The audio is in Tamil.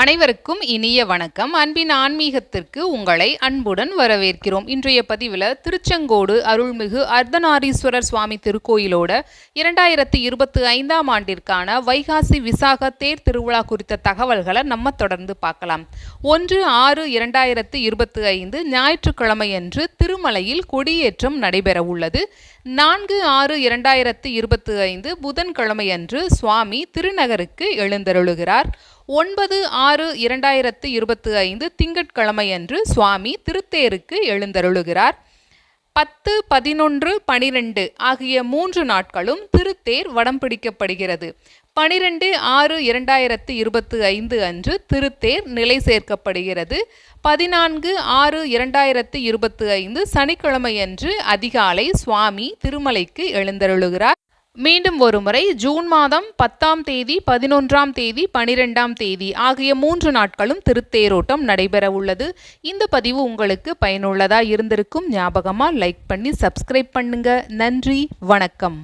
அனைவருக்கும் இனிய வணக்கம். அன்பின் ஆன்மீகத்திற்கு உங்களை அன்புடன் வரவேற்கிறோம். இன்றைய பதிவில் திருச்செங்கோடு அருள்மிகு அர்த்தநாரீஸ்வரர் சுவாமி திருக்கோயிலோட 2025ஆம் ஆண்டிற்கான வைகாசி விசாக தேர் திருவிழா குறித்த தகவல்களை நம்ம தொடர்ந்து பார்க்கலாம். 1/6/2025 ஞாயிற்றுக்கிழமையன்று திருமலையில் கொடியேற்றம் நடைபெற உள்ளது. 4/6/2025 புதன்கிழமையன்று சுவாமி திருநகருக்கு எழுந்தருளுகிறார். 9/6/2025 திங்கட்கிழமையன்று சுவாமி திருத்தேருக்கு எழுந்தருளுகிறார். 10, 11, 12 ஆகிய 3 நாட்களும் திருத்தேர் வடம் பிடிக்கப்படுகிறது. 12/6/2025 அன்று திருத்தேர் நிலை சேர்க்கப்படுகிறது. 14/6/2025 சனிக்கிழமையன்று அதிகாலை சுவாமி திருமலைக்கு எழுந்தருளுகிறார். மீண்டும் ஒருமுறை ஜூன் மாதம் 10ஆம் தேதி, 11ஆம் தேதி, 12ஆம் தேதி ஆகிய 3 நாட்களும் திருத்தேரோட்டம் நடைபெற உள்ளது. இந்த பதிவு உங்களுக்கு பயனுள்ளதா இருந்திருக்கும். ஞாபகமா லைக் பண்ணி சப்ஸ்கிரைப் பண்ணுங்க. நன்றி, வணக்கம்.